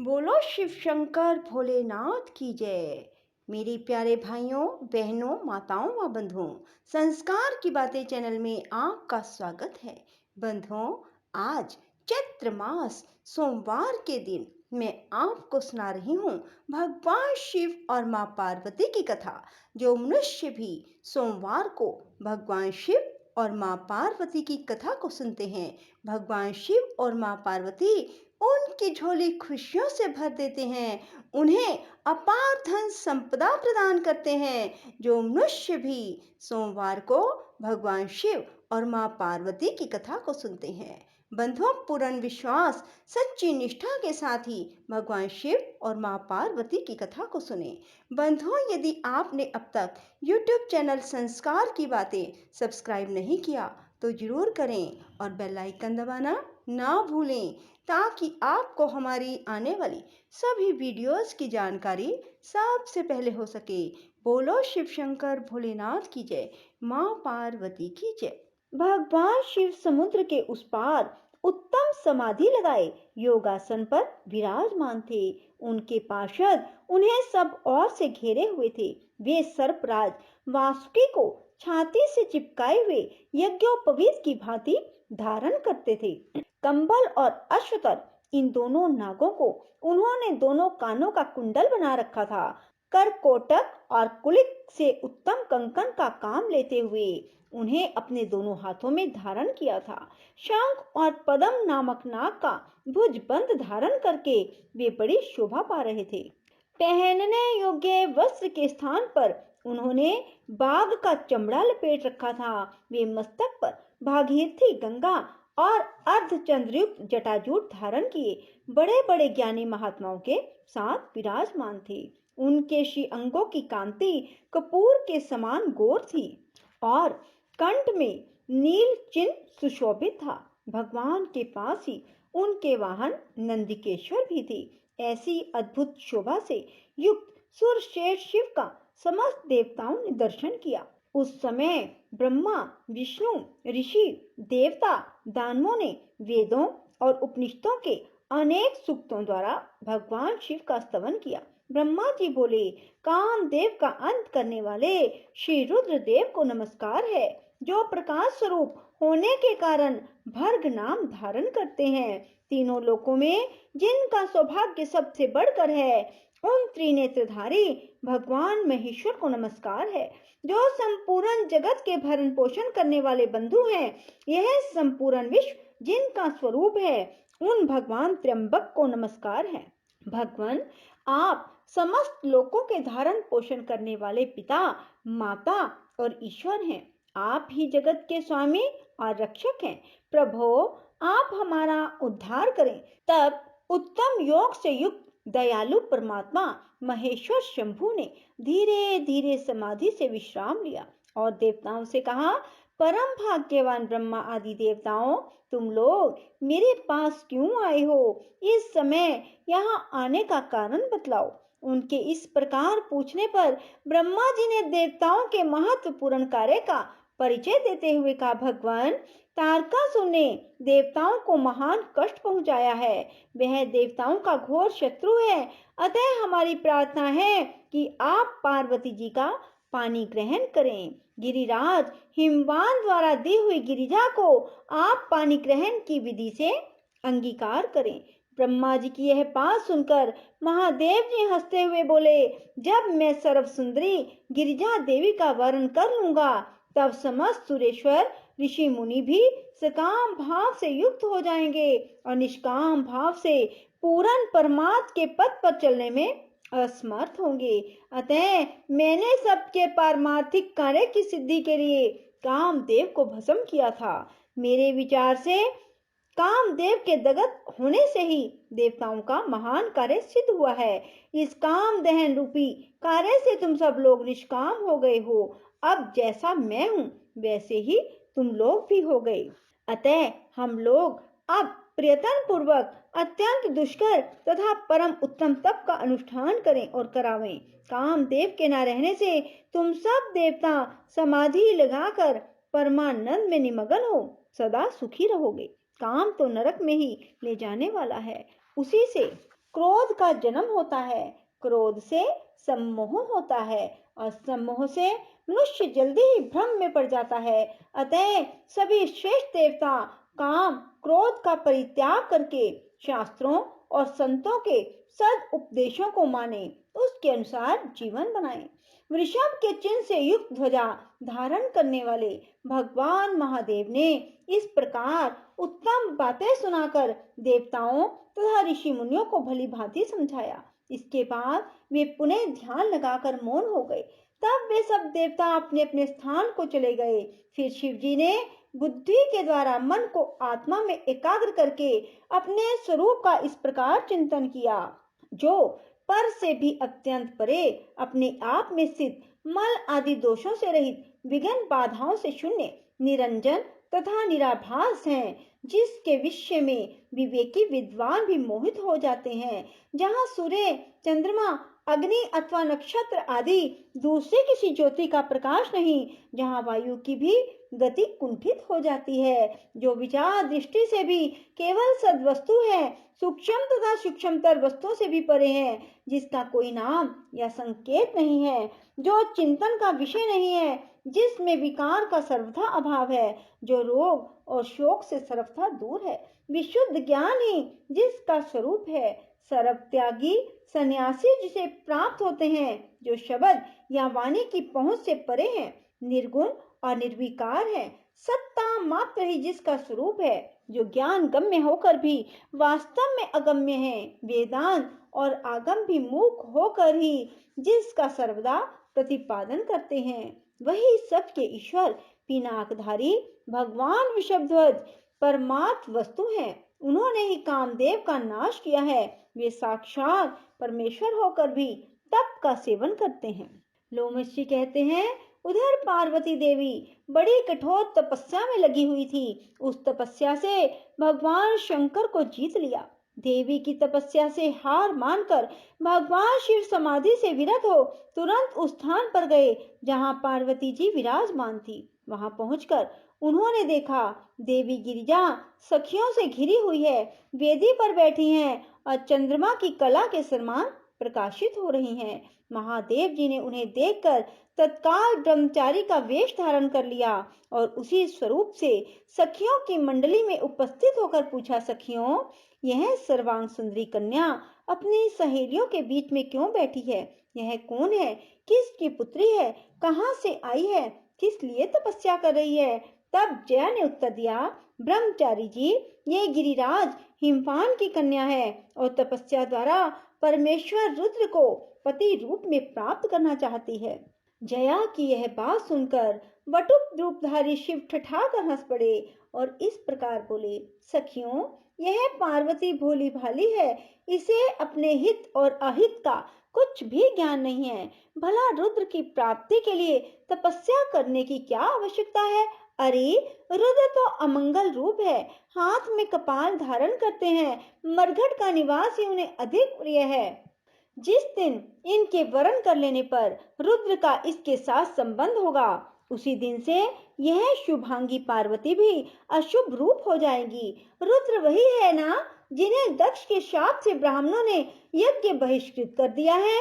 बोलो शिव शंकर भोलेनाथ की जय। मेरे प्यारे भाइयों बहनों माताओं व बंधुओं, संस्कार की बातें चैनल में आपका स्वागत है। बंधुओं, आज चैत्र मास सोमवार के दिन मैं आपको सुना रही हूँ भगवान शिव और माँ पार्वती की कथा। जो मनुष्य भी सोमवार को भगवान शिव और माँ पार्वती की कथा को सुनते हैं, भगवान शिव और माँ पार्वती उनकी झोली खुशियों से भर देते हैं, उन्हें अपार धन संपदा प्रदान करते हैं। जो मनुष्य भी सोमवार को भगवान शिव और माँ पार्वती की कथा को सुनते हैं, बंधुओं, पूर्ण विश्वास सच्ची निष्ठा के साथ ही भगवान शिव और माँ पार्वती की कथा को सुने। बंधुओं, यदि आपने अब तक YouTube चैनल संस्कार की बातें सब्सक्राइब नहीं किया तो जरूर करें और बेल आइकन दबाना ना भूलें, ताकि आपको हमारी आने वाली सभी वीडियोस की जानकारी सबसे पहले हो सके। बोलो शिव शंकर भोलेनाथ की जय, माँ पार्वती की जय। भगवान शिव समुद्र के उस पार उत्तम समाधि लगाए योगासन पर विराजमान थे। उनके पार्षद उन्हें सब ओर से घेरे हुए थे। वे सर्पराज वासुकी को छाती से चिपकाए हुए यज्ञोपवीत की भांति धारण करते थे। कंबल और अश्वतर, इन दोनों नागों को उन्होंने दोनों कानों का कुंडल बना रखा था। करकोटक और कुलिक से उत्तम कंकन का काम लेते हुए उन्हें अपने दोनों हाथों में धारण किया था। शंख और पद्म नामक नाग का भुजबंद धारण करके वे बड़ी शोभा पा रहे थे। पहनने योग्य वस्त्र के स्थान पर उन्होंने बाघ का चमड़ा लपेट रखा था। वे मस्तक पर भागीरथी गंगा और अर्धचंद्रयुक्त जटाजूट धारण किए बड़े बड़े ज्ञानी महात्माओं के साथ विराजमान थे। उनके श्री अंगों की कांति कपूर के समान गोर थी और कंठ में नील चिन्ह सुशोभित था। भगवान के पास ही उनके वाहन नंदिकेश्वर भी थे। ऐसी अद्भुत शोभा से युक्त सुरश्रेष्ठ शिव का समस्त देवताओं ने दर्शन किया। उस समय ब्रह्मा, विष्णु, ऋषि, देवता, दानवों ने वेदों और उपनिषदों के अनेक सूक्तों द्वारा भगवान शिव का स्तवन किया। ब्रह्मा जी बोले, कामदेव का अंत करने वाले श्री रुद्र देव को नमस्कार है, जो प्रकाश स्वरूप होने के कारण भर्ग नाम धारण करते हैं। तीनों लोकों में जिनका सौभाग्य सबसे बढ़कर है, उन त्रिनेत्रधारी भगवान महेश्वर को नमस्कार है, जो संपूर्ण जगत के भरण पोषण करने वाले बंधु हैं। यह संपूर्ण विश्व जिनका स्वरूप है, उन भगवान त्र्यंबक को नमस्कार है। भगवान, आप समस्त लोकों के धारण पोषण करने वाले पिता, माता और ईश्वर हैं। आप ही जगत के स्वामी और रक्षक हैं। प्रभो, आप हमारा उद्धार करें। तब उत्तम योग से युक्त दयालु परमात्मा महेश्वर शंभु ने धीरे धीरे समाधि से विश्राम लिया और देवताओं से कहा, परम भाग्यवान ब्रह्मा आदि देवताओं, तुम लोग मेरे पास क्यों आए हो? इस समय यहाँ आने का कारण बतलाओ। उनके इस प्रकार पूछने पर ब्रह्मा जी ने देवताओं के महत्वपूर्ण कार्य का परिचय देते हुए कहा, भगवान, तारकासुर ने देवताओं को महान कष्ट पहुंचाया है। वह देवताओं का घोर शत्रु है। अतः हमारी प्रार्थना है कि आप पार्वती जी का पानी ग्रहण करें। गिरिराज हिमवान द्वारा दी हुई गिरिजा को आप पानी ग्रहण की विधि से अंगीकार करें। ब्रह्मा जी की यह बात सुनकर महादेव जी हंसते हुए बोले, जब मैं सर्व सुंदरी गिरिजा देवी का वर्ण कर लूंगा, तब समस्त सुरेश्वर ऋषि मुनि भी सकाम भाव से युक्त हो जाएंगे और निष्काम भाव से पूर्ण परमात्मा के पद पर चलने में असमर्थ होंगे। अतः मैंने सबके पारमार्थिक कार्य की सिद्धि के लिए कामदेव को भस्म किया था। मेरे विचार से कामदेव के दगत होने से ही देवताओं का महान कार्य सिद्ध हुआ है। इस काम दहन रूपी कार्य से तुम सब लोग निष्काम हो गए हो। अब जैसा मैं हूँ वैसे ही तुम लोग भी हो गए। अतः हम लोग अब प्रयत्न पूर्वक अत्यंत दुष्कर तथा परम उत्तम तप का अनुष्ठान करें और करावें। कामदेव के न रहने से तुम सब देवता समाधि लगाकर परमानंद में निमग्न हो सदा सुखी रहोगे। काम तो नरक में ही ले जाने वाला है, उसी से क्रोध का जन्म होता है, क्रोध से सम्मोह होता है और सम्मोह से मनुष्य जल्दी ही भ्रम में पड़ जाता है। अतः सभी श्रेष्ठ देवता काम क्रोध का परित्याग करके शास्त्रों और संतों के सद उपदेशों को माने, उसके अनुसार जीवन बनाएं। वृषभ के चिन्ह से युक्त ध्वजा धारण करने वाले भगवान महादेव ने इस प्रकार उत्तम बातें सुनाकर देवताओं तथा ऋषि मुनियों को भली भांति समझाया। इसके बाद वे पुनः ध्यान लगाकर मौन हो गए। तब वे सब देवता अपने अपने स्थान को चले गए। फिर शिव जी ने बुद्धि के द्वारा मन को आत्मा में एकाग्र करके अपने स्वरूप का इस प्रकार चिंतन किया, जो पर से भी अत्यंत परे, अपने आप में स्थित, मल आदि दोषों से रहित, विघ्न बाधाओं से शून्य, निरंजन तथा निराभास हैं, जिसके विषय में विवेकी विद्वान भी मोहित हो जाते हैं। जहाँ सूर्य, चंद्रमा, अग्नि अथवा नक्षत्र आदि दूसरे किसी ज्योति का प्रकाश नहीं, जहाँ वायु की भी गति कुंठित हो जाती है, जो विचार दृष्टि से भी केवल सद्वस्तु है, सूक्ष्म तथा सूक्ष्मतर वस्तुओं से भी परे है, जिसका कोई नाम या संकेत नहीं है, जो चिंतन का विषय नहीं है, जिसमें विकार का सर्वथा अभाव है, जो रोग और शोक से सर्वथा दूर है, विशुद्ध ज्ञान ही जिसका स्वरूप है, सर्व त्यागी सन्यासी जिसे प्राप्त होते हैं, जो शब्द या वाणी की पहुंच से परे हैं, निर्गुण और निर्विकार है, सत्ता मात्र ही जिसका स्वरूप है, जो ज्ञान गम्य होकर भी वास्तव में अगम्य है, वेदांत और आगम भी मूक होकर ही जिसका सर्वदा प्रतिपादन करते हैं, वही सबके ईश्वर पिनाकधारी भगवान वृषभध्वज परमात्म वस्तु हैं। उन्होंने ही कामदेव का नाश किया है। वे साक्षात परमेश्वर होकर भी तप का सेवन करते हैं। लोमशी कहते हैं, उधर पार्वती देवी बड़ी कठोर तपस्या में लगी हुई थी। उस तपस्या से भगवान शंकर को जीत लिया। देवी की तपस्या से हार मानकर भगवान शिव समाधि से विरत हो तुरंत उस स्थान पर गए जहां पार्वती जी विराजमान थी। वहां पहुंचकर उन्होंने देखा देवी गिरिजा सखियों से घिरी हुई है, वेदी पर बैठी हैं और चंद्रमा की कला के समान प्रकाशित हो रही हैं। महादेव जी ने उन्हें देखकर तत्काल ब्रह्मचारी का वेश धारण कर लिया और उसी स्वरूप से सखियों की मंडली में उपस्थित होकर पूछा, सखियों, यह सर्वांग सुंदरी कन्या अपनी सहेलियों के बीच में क्यों बैठी है? यह कौन है? किसकी पुत्री है? कहाँ से आई है? किस लिए तपस्या कर रही है? तब जया ने उत्तर दिया, ब्रह्मचारी जी, ये गिरिराज हिमपान की कन्या है और तपस्या द्वारा परमेश्वर रुद्र को पति रूप में प्राप्त करना चाहती है। जया की यह बात सुनकर वटुक रूपधारी शिव ठठाकर हंस पड़े और इस प्रकार बोले, सखियों, यह पार्वती भोली भाली है, इसे अपने हित और अहित का कुछ भी ज्ञान नहीं है। भला रुद्र की प्राप्ति के लिए तपस्या करने की क्या आवश्यकता है? अरे, रुद्र तो अमंगल रूप है, हाथ में कपाल धारण करते हैं, मरघट का निवास ही उन्हें अधिक प्रिय है। जिस दिन इनके वरण कर लेने पर रुद्र का इसके साथ संबंध होगा, उसी दिन से यह शुभांगी पार्वती भी अशुभ रूप हो जाएगी। रुद्र वही है ना जिन्हें दक्ष के शाप से ब्राह्मणों ने यज्ञ बहिष्कृत कर दिया है।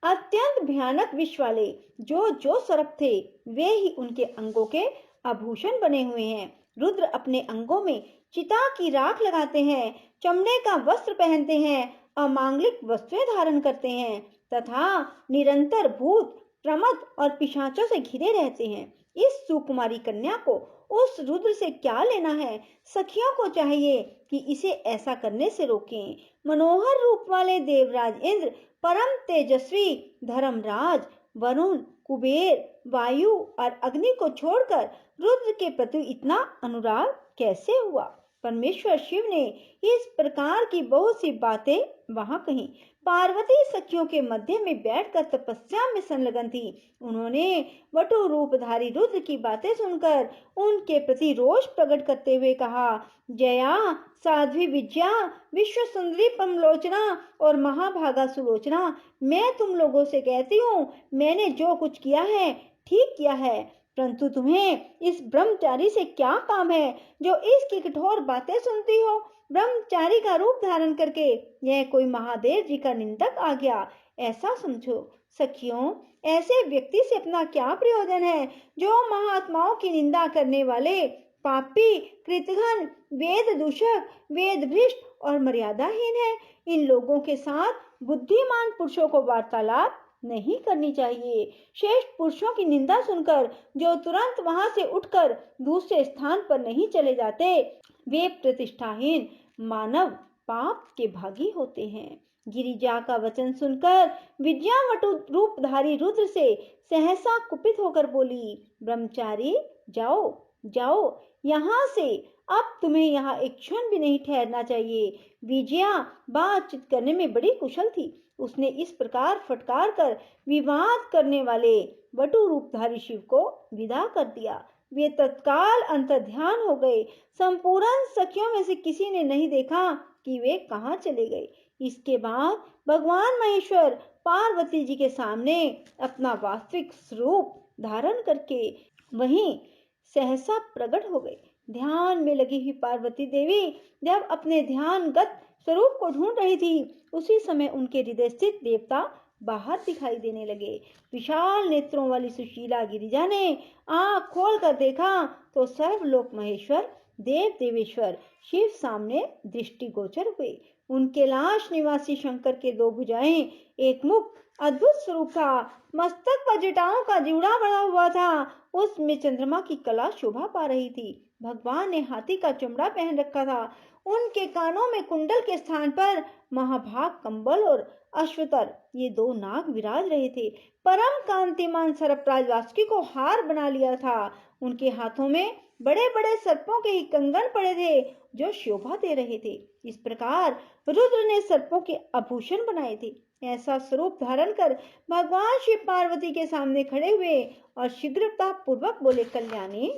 अत्यंत भयानक विष वाले जो जो सर्प थे, वे ही उनके अंगों के आभूषण बने हुए हैं। रुद्र अपने अंगों में चिता की राख लगाते हैं, चमड़े का वस्त्र पहनते हैं, अमांगलिक वस्त्रें धारण करते हैं तथा निरंतर भूत, प्रमद और पिशाचों से घिरे रहते हैं। इस सुकुमारी कन्या को उस रुद्र से क्या लेना है? सखियों को चाहिए कि इसे ऐसा करने से रोकें। मनोहर रूप वाले देवराज इंद्र, परम तेजस्वी धर्मराज, वरुण, कुबेर, वायु और अग्नि को छोड़कर रुद्र के प्रति इतना अनुराग कैसे हुआ? परमेश्वर शिव ने इस प्रकार की बहुत सी बातें वहां कही। पार्वती सखियों के मध्य में बैठकर तपस्या में संलग्न थी। उन्होंने वटु रूपधारी रुद्र की बातें सुनकर उनके प्रति रोष प्रकट करते हुए कहा, जया, साध्वी विद्या, विश्व सुंदरी पमलोचना और महाभागा सुलोचना, मैं तुम लोगों से कहती हूँ, मैंने जो कुछ किया है ठीक किया है। परंतु तुम्हें इस ब्रह्मचारी से क्या काम है जो इसकी कठोर बातें सुनती हो? ब्रह्मचारी का रूप धारण करके यह कोई महादेव जी का निंदक आ गया, ऐसा समझो। सखियों, ऐसे व्यक्ति से अपना क्या प्रयोजन है जो महात्माओं की निंदा करने वाले, पापी, कृतघ्न, वेद दूषक, वेद भ्रष्ट और मर्यादाहीन है। इन लोगों के साथ बुद्धिमान पुरुषों को वार्तालाप नहीं करनी चाहिए। श्रेष्ठ पुरुषों की निंदा सुनकर जो तुरंत वहां से उठकर दूसरे स्थान पर नहीं चले जाते, वे प्रतिष्ठाहीन मानव पाप के भागी होते हैं। गिरिजा का वचन सुनकर विद्यावटु रूपधारी रुद्र से सहसा कुपित होकर बोली, ब्रह्मचारी, जाओ जाओ यहाँ से, अब तुम्हें यहाँ एक क्षण भी नहीं ठहरना चाहिए। विजया बातचीत करने में बड़ी कुशल थी। उसने इस प्रकार फटकार कर विवाद करने वाले वटु रूपधारी शिव को विदा कर दिया। वे तत्काल अंतर्ध्यान हो गए। संपूर्ण सखियों में से किसी ने नहीं देखा कि वे कहाँ चले गए। इसके बाद भगवान महेश्वर पार्वती जी के सामने अपना वास्तविक स्वरूप धारण करके वहीं सहसा प्रकट हो गए। ध्यान में लगी हुई पार्वती देवी जब अपने ध्यानगत स्वरूप को ढूंढ रही थी, उसी समय उनके हृदय स्थित देवता बाहर दिखाई देने लगे। विशाल नेत्रों वाली सुशीला गिरिजा ने आंख खोल कर देखा तो सर्वलोक महेश्वर देव देवेश्वर शिव सामने दृष्टिगोचर हुए। उनके लाश निवासी शंकर के दो भुजाएं, एक मुख, अद्भुत स्वरूप था। मस्तक पर जटाओं का जूड़ा बना हुआ था, उसमें चंद्रमा की कला शोभा पा रही थी। भगवान ने हाथी का चमड़ा पहन रखा था। उनके कानों में कुंडल के स्थान पर महाभाग कंबल और अश्वतर, ये दो नाग विराज रहे थे। परम कांतिमान सर्पराज वासुकी को हार बना लिया था। उनके हाथों में बड़े बड़े सर्पों के ही कंगन पड़े थे जो शोभा दे रहे थे। इस प्रकार रुद्र ने सर्पों के आभूषण बनाए थे। ऐसा स्वरूप धारण कर भगवान शिव पार्वती के सामने खड़े हुए और शीघ्रता पूर्वक बोले, कल्याणी,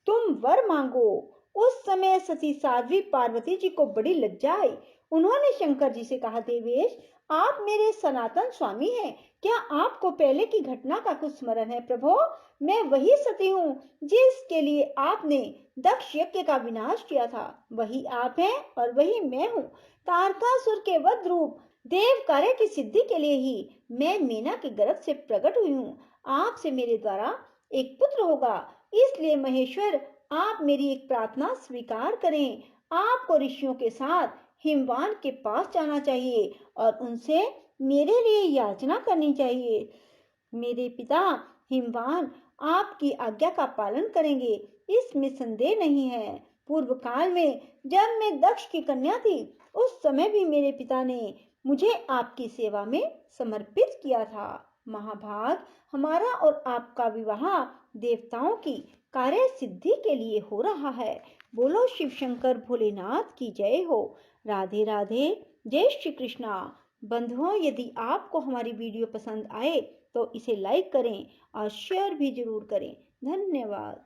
तुम वर मांगो। उस समय सती साध्वी पार्वती जी को बड़ी लज्जा आई। उन्होंने शंकर जी से कहा, देवेश, आप मेरे सनातन स्वामी हैं, क्या आपको पहले की घटना का कुछ स्मरण है? प्रभो, मैं वही सती हूँ जिसके लिए आपने दक्ष यज्ञ का विनाश किया था। वही आप हैं और वही मैं हूँ। तारकासुर के वध रूप देव कार्य की सिद्धि के लिए ही मैं मीना के गर्भ से प्रकट हुई हूँ। आपसे मेरे द्वारा एक पुत्र होगा, इसलिए महेश्वर आप मेरी एक प्रार्थना स्वीकार करें। आपको ऋषियों के साथ हिमवान के पास जाना चाहिए और उनसे मेरे लिए याचना करनी चाहिए। मेरे पिता हिमवान आपकी आज्ञा का पालन करेंगे, इसमें संदेह नहीं है। पूर्व काल में जब मैं दक्ष की कन्या थी, उस समय भी मेरे पिता ने मुझे आपकी सेवा में समर्पित किया था। महाभाग, हमारा और आपका विवाह देवताओं की कार्य सिद्धि के लिए हो रहा है। बोलो शिव शंकर भोलेनाथ की जय हो। राधे राधे, जय श्री कृष्णा। बंधुओं, यदि आपको हमारी वीडियो पसंद आए तो इसे लाइक करें और शेयर भी जरूर करें। धन्यवाद।